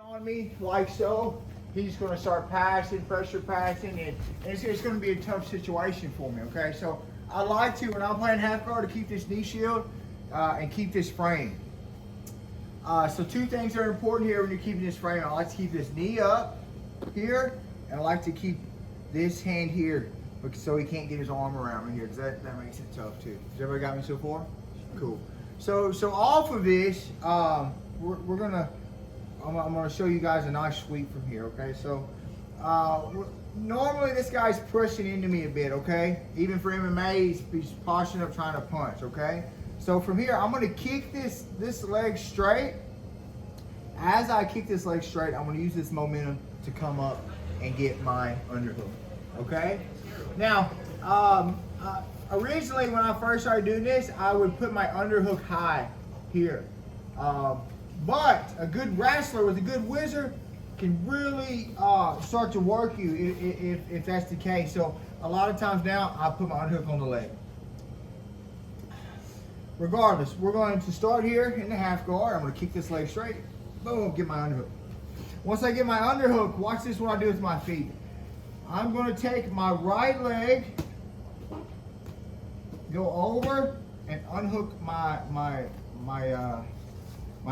on me like so, he's going to start passing, pressure passing, and it's going to be a tough situation for me, okay? So I like to, when I'm playing half guard, to keep this knee shield and keep this frame. So two things are important here when you're keeping this frame. I like to keep this knee up here, and I like to keep this hand here so he can't get his arm around me here, because that makes it tough too. Has everybody got me so far? Cool. So off of this, I'm gonna show you guys a nice sweep from here, okay? So normally this guy's pushing into me a bit, okay? Even for MMA, he's posturing up trying to punch, okay? So from here, I'm gonna kick this leg straight. As I kick this leg straight, I'm gonna use this momentum to come up and get my underhook, okay? Now, originally when I first started doing this, I would put my underhook high here. But a good wrestler with a good wizard can really start to work you if that's the case. So a lot of times now, I put my underhook on the leg. Regardless, we're going to start here in the half guard. I'm going to kick this leg straight. Boom, get my underhook. Once I get my underhook, watch this what I do with my feet. I'm going to take my right leg, go over, and unhook my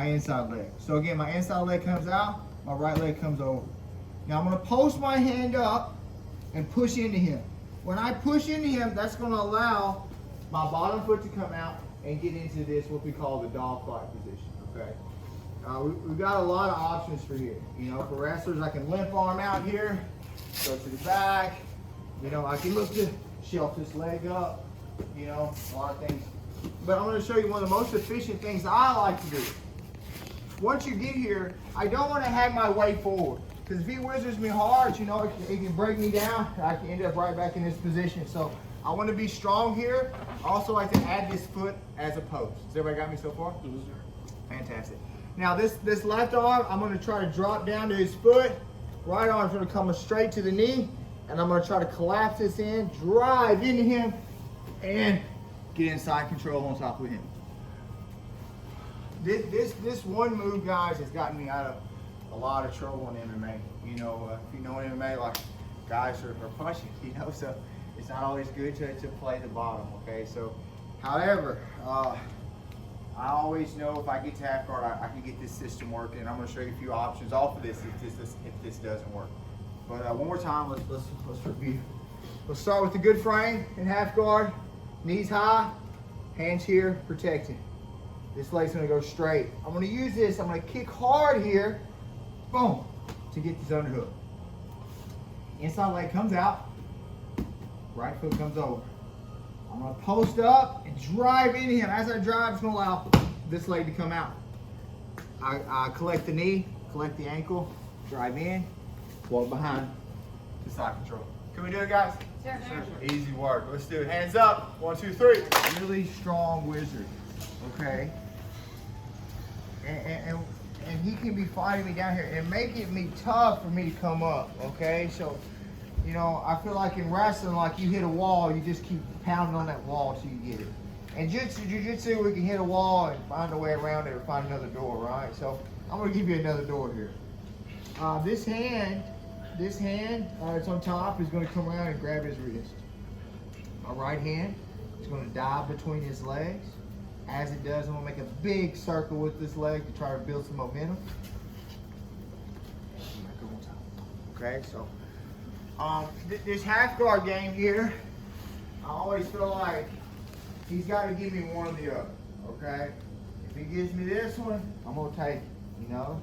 inside leg. So again, my inside leg comes out, my right leg comes over. Now I'm going to post my hand up and push into him. When I push into him, that's going to allow my bottom foot to come out and get into this, what we call the dog fight position, okay? We've got a lot of options for here. You know, for wrestlers, I can limp arm out here, go to the back. You know, I can look to shelf this leg up, you know, a lot of things. But I'm going to show you one of the most efficient things I like to do. Once you get here, I don't want to have my way forward. Because if he wizards me hard, you know, it can break me down. I can end up right back in this position. So I want to be strong here. I also like to add this foot as a post. Has everybody got me so far? Mm-hmm. Fantastic. Now this left arm, I'm going to try to drop down to his foot. Right arm's going to come straight to the knee. And I'm going to try to collapse this in, drive into him, and get inside control on top of him. This one move, guys, has gotten me out of a lot of trouble in MMA. You know, if you know MMA, like guys are punching, you know, so it's not always good to play the bottom, okay? So, however, I always know if I get to half guard, I can get this system working, and I'm going to show you a few options off of this if this doesn't work. But one more time, let's review. Let's start with the good frame in half guard, knees high, hands here, protecting. This leg's gonna go straight. I'm gonna use this, I'm gonna kick hard here, boom, to get this underhook. Inside leg comes out, right foot comes over. I'm gonna post up and drive into him. As I drive, it's gonna allow this leg to come out. I collect the knee, collect the ankle, drive in, walk behind to side control. Can we do it, guys? Sure. Easy work. Let's do it. Hands up. 1, 2, 3. Really strong wizard. Okay. And he can be fighting me down here and making me tough for me to come up. Okay. So, you know, I feel like in wrestling, like you hit a wall, you just keep pounding on that wall till you get it. And jiu-jitsu, we can hit a wall and find a way around it or find another door, right? So I'm going to give you another door here. This hand that's on top is going to come around and grab his wrist. My right hand is going to dive between his legs. As it does, I'm going to make a big circle with this leg to try to build some momentum. Okay, so this half guard game here, I always feel like he's got to give me one or the other. Okay, if he gives me this one, I'm going to take it, you know.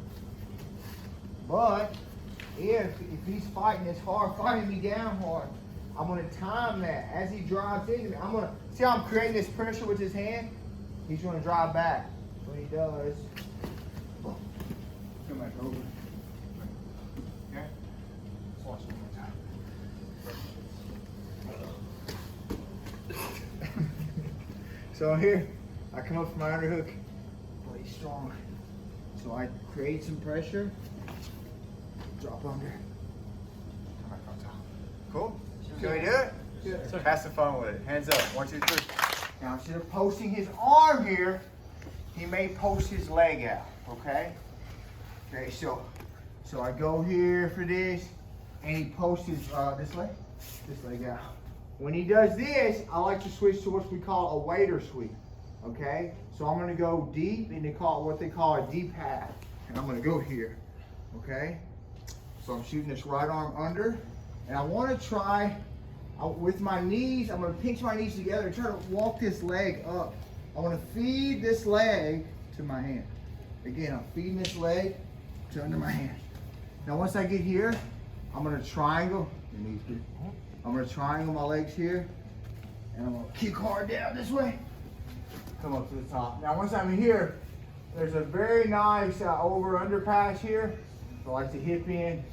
But if he's fighting this hard, fighting me down hard, I'm going to time that. As he drives into me, I'm going to, see how I'm creating this pressure with his hand? He's going to drive back. When he does, come back over. Okay? Let's watch it one more time. So here, I come up for my underhook, play strong. So I create some pressure, drop under, come back on top. Cool? Can we do it? Good. Have some fun with it. Hands up. 1, 2, 3. Now instead of posting his arm here, he may post his leg out. Okay? Okay, so So I go here for this, and he posts his, this leg out. When he does this, I like to switch to what we call a wader sweep, okay? So I'm gonna go deep, and they call it what they call a deep half. And I'm gonna go here, okay? So I'm shooting this right arm under, and I wanna try, with my knees, I'm gonna pinch my knees together and try to walk this leg up. I wanna feed this leg to my hand. Again, I'm feeding this leg to under my hand. Now once I get here, I'm gonna triangle, your knees good. I'm gonna triangle my legs here, and I'm gonna kick hard down this way, come up to the top. Now once I'm here, there's a very nice over under pass here. So I like to hip in,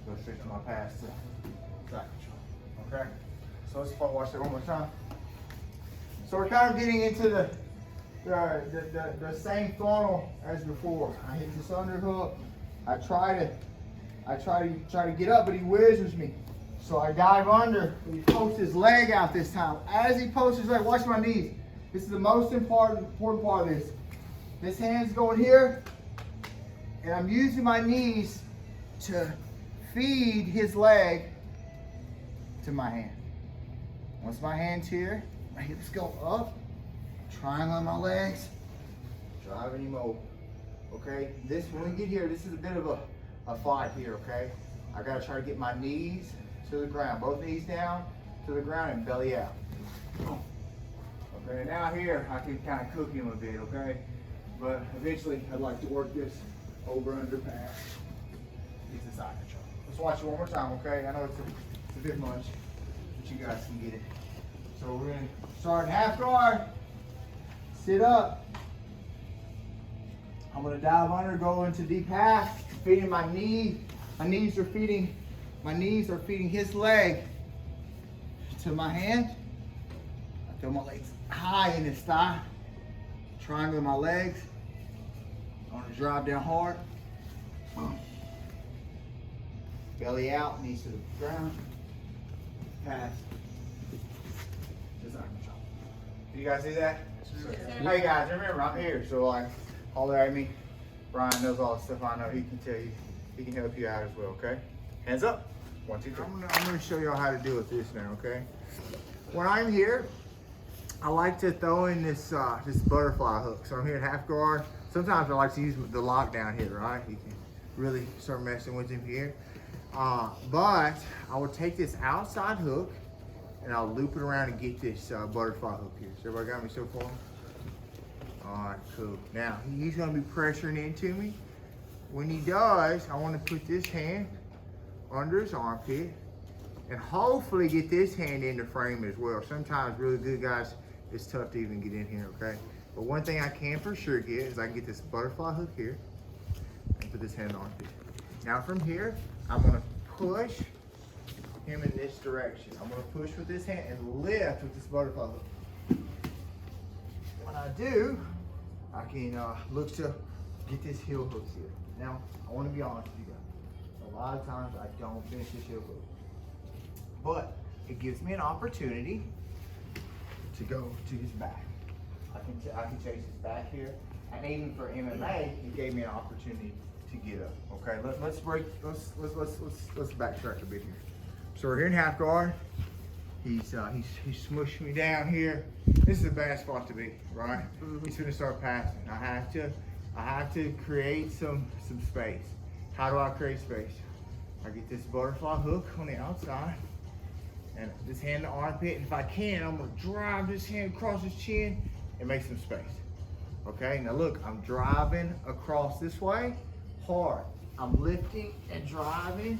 go straight to my pass to side control, okay? So let's watch that one more time. So we're kind of getting into the same funnel as before. I hit this underhook. I try to get up, but he whizzes me. So I dive under. He posts his leg out this time. As he posts his leg, watch my knees. This is the most important part of this. This hand's going here, and I'm using my knees to feed his leg to my hand. Once my hand's here, my hips go up, triangle on my legs, driving him over. Okay, when we get here, this is a bit of a fight here, okay? I gotta try to get my knees to the ground, both knees down to the ground and belly out. Okay, now here, I can kind of cook him a bit, okay? But eventually, I'd like to work this over under pass. Get the side control. Let's watch it one more time, okay? I know it's a bit much, but you guys can get it. So we're gonna start in half guard, sit up. I'm gonna dive under, go into deep half, feeding my knee. My knees are feeding his leg to my hand. I throw my legs high in his thigh, triangle my legs. I want to drive down hard. Belly out, knees to the ground. Pass. Did you guys see that? Yes, Hey guys, remember I'm here, so like, holler at me. Brian knows all the stuff I know. He can tell you, he can help you out as well, okay? Hands up. 1, 2, 3. I'm gonna show y'all how to deal with this now, okay? When I'm here, I like to throw in this butterfly hook. So I'm here at half guard. Sometimes I like to use the lock down here, right? You can really start messing with him here. But I will take this outside hook and I'll loop it around and get this butterfly hook here. So everybody got me so far? All right, cool. Now, he's gonna be pressuring into me. When he does, I wanna put this hand under his armpit and hopefully get this hand in the frame as well. Sometimes really good guys, it's tough to even get in here, okay? But one thing I can for sure get is I can get this butterfly hook here and put this hand on armpit. Now from here, I'm gonna push him in this direction. I'm gonna push with this hand and lift with this butterfly hook. When I do, I can look to get this heel hook here. Now, I wanna be honest with you guys. A lot of times I don't finish this heel hook. But it gives me an opportunity to go to his back. I can chase his back here. And even for MMA, it gave me an opportunity to get up. Okay, let's backtrack a bit here. So we're here in half guard. He's smushed me down here. This is a bad spot to be, right? He's gonna start passing. I have to create some space. How do I create space? I get this butterfly hook on the outside and this hand to armpit, and if I can, I'm gonna drive this hand across his chin and make some space. Okay, now look, I'm driving across this way hard. I'm lifting and driving.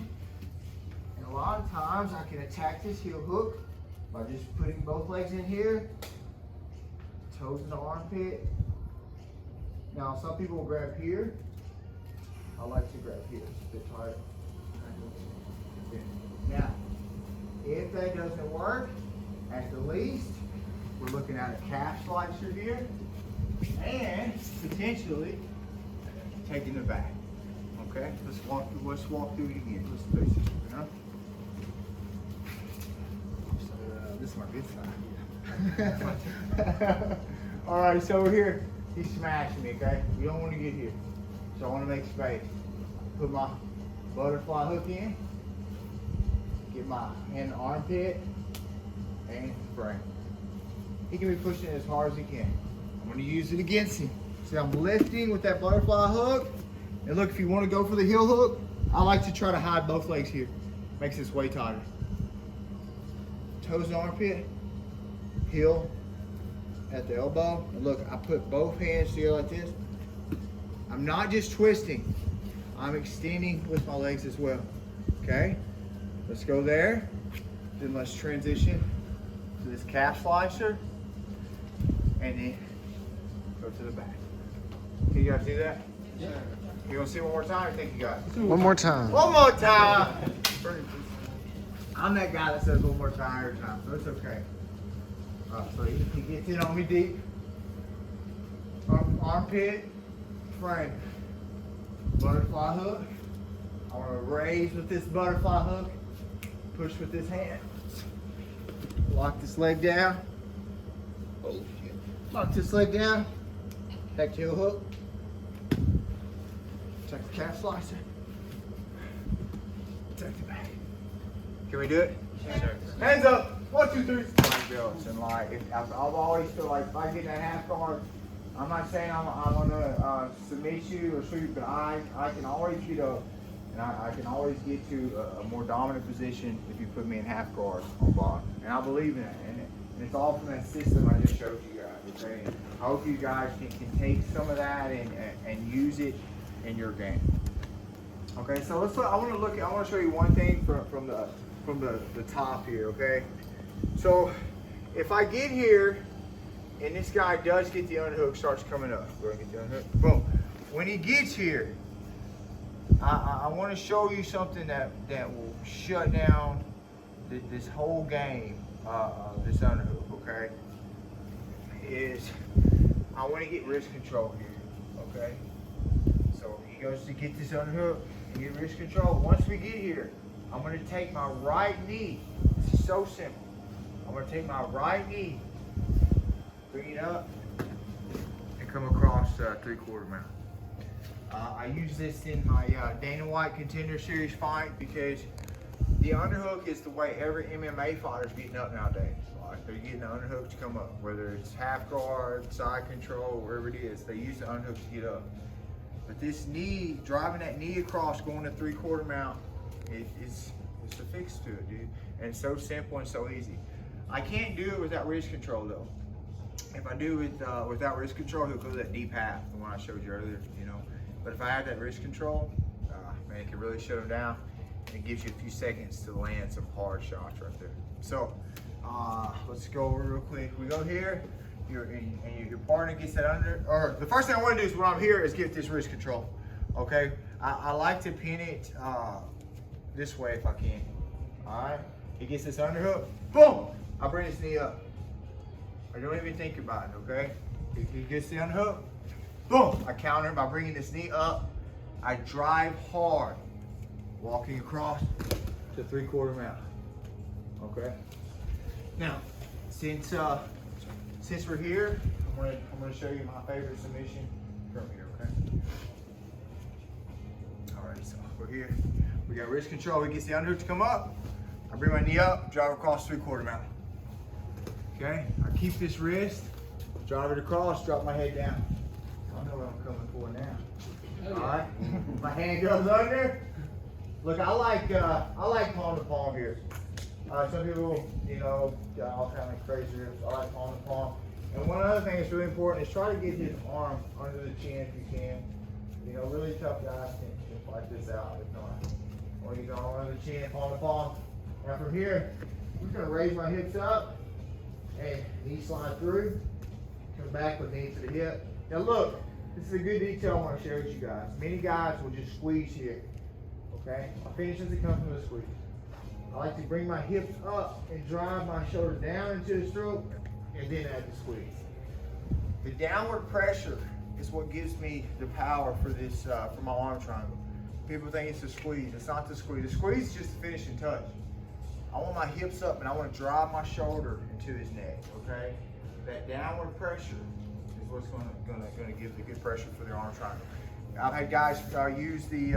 And a lot of times I can attack this heel hook by just putting both legs in here, toes in the armpit. Now some people will grab here. I like to grab here, it's a bit tighter. Okay. Now, if that doesn't work, at the least, we're looking at a calf slicer here and potentially taking the back. Okay, let's walk through it again. Let's face it, you know? This is my good side. All right, so we're here. He's smashing me, okay? You don't want to get here. So I want to make space. Put my butterfly hook in. Get my hand in the armpit and frame. He can be pushing it as hard as he can. I'm going to use it against him. See, I'm lifting with that butterfly hook. And look, if you want to go for the heel hook, I like to try to hide both legs here. Makes this way tighter. Toes in the armpit, heel at the elbow. And look, I put both hands together like this. I'm not just twisting. I'm extending with my legs as well. Okay? Let's go there. Then let's transition to this calf slicer. And then go to the back. Can you guys do that? Yeah. You want to see it one more time? I think you got it. One more time. One more time. I'm that guy that says one more time every time, so it's okay. So he gets in on me deep. Armpit, frame. Butterfly hook. I want to raise with this butterfly hook. Push with this hand. Lock this leg down. Oh shit. Lock this leg down. Back heel hook. Take the calf slicer. Take the back. Can we do it? Sure. Hands up. 1, 2, 3. And like, I've always feel like if I get that half guard, I'm not saying I'm gonna submit you or show you, but I can always get up, and I can always get to a more dominant position if you put me in half guard on bottom. And I believe in it, and it's all from that system I just showed you guys. Okay. And I hope you guys can take some of that and use it in your game. Okay. So let's. I want to show you one thing from the top here. Okay. So if I get here and this guy does get the underhook, starts coming up. Go ahead and get the underhook. Boom. When he gets here, I want to show you something that will shut down this whole game. This underhook, okay? Is I want to get wrist control here, okay? So he goes to get this underhook and get wrist control. Once we get here, I'm going to take my right knee. This is so simple. I'm going to take my right knee, bring it up, and come across 3/4 mount. I use this in my Dana White Contender Series fight because the underhook is the way every MMA fighter is getting up nowadays. Like they're getting the underhook to come up, whether it's half guard, side control, wherever it is. They use the underhook to get up. But this knee, driving that knee across, going to 3/4 mount, it's a fix to it, dude. And it's so simple and so easy. I can't do it without wrist control though. If I do it without wrist control, he'll go to that deep half, the one I showed you earlier, you know. But if I have that wrist control, man, it can really shut him down. And it gives you a few seconds to land some hard shots right there. So let's go over real quick. We go here, your partner gets that under, or the first thing I want to do is when I'm here is get this wrist control. Okay, I like to pin it this way if I can. All right, he gets this underhook, boom, I bring his knee up. I don't even think about it, okay? He gets the underhook, boom, I counter by bringing this knee up. I drive hard, walking across to 3/4 mount, okay? Now, since we're here, I'm gonna show you my favorite submission from here, okay? All right, so we're here. We got wrist control. He gets the underhook to come up. I bring my knee up, drive across 3/4 mount. Okay, I keep this wrist, drive it across, drop my head down. I know what I'm coming for now. All right, my hand goes under. Look, I like palm to palm here. Some people, you know, got all kind of crazy rips. I like palm to palm. And one other thing that's really important is try to get his arm under the chin if you can. You know, really tough guys can fight this out if not. Or you go under the chin, palm to palm. Now from here, I'm just gonna raise my hips up and knee slide through. Come back with knee to the hip. Now look, this is a good detail I want to share with you guys. Many guys will just squeeze here. Okay? My finishes that come from the squeeze. I like to bring my hips up and drive my shoulder down into the stroke and then add the squeeze. The downward pressure is what gives me the power for this, for my arm triangle. People think it's the squeeze. It's not the squeeze. The squeeze is just the finishing touch. I want my hips up and I want to drive my shoulder into his neck, okay? That downward pressure is what's gonna give the good pressure for the arm triangle. I've had guys use the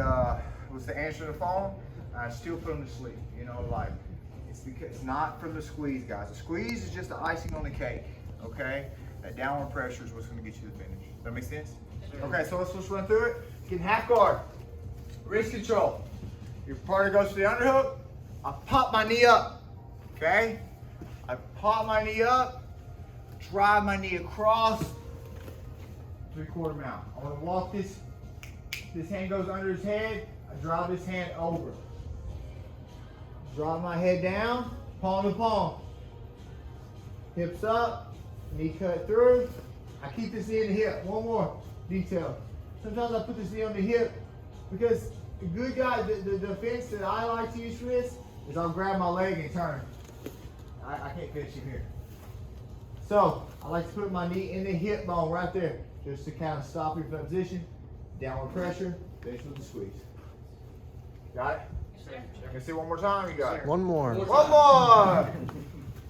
answer to the phone. I still put them to sleep. You know, like it's not for the squeeze, guys. The squeeze is just the icing on the cake. Okay, that downward pressure is what's going to get you to the finish. Does that make sense? Okay, so let's just run through it. Get in half guard, wrist control. Your partner goes to the underhook. I pop my knee up. Okay, I pop my knee up, drive my knee across. 3/4 mount. I want to walk this. This hand goes under his head. I drive this hand over. Drop my head down, palm to palm. Hips up, knee cut through. I keep this knee in the hip. One more detail. Sometimes I put this knee on the hip because the good guy, the defense that I like to use for this is I'll grab my leg and turn. I can't finish him here. So I like to put my knee in the hip bone right there, just to kind of stop you from that position. Downward pressure, finish with the squeeze. Got it? Can I see one more time? You got it. One more. One more.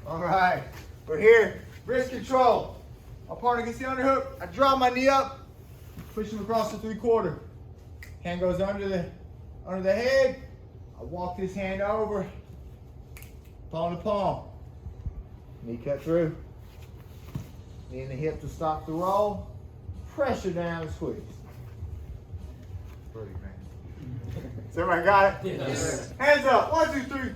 All right. We're here. Wrist control. My partner gets the underhook. I drop my knee up, push him across the 3/4. Hand goes under the head. I walk this hand over, palm to palm. Knee cut through. Knee in the hip to stop the roll. Pressure down and squeeze. Pretty, man. So everybody got it? Yes. Hands up. 1, 2, 3.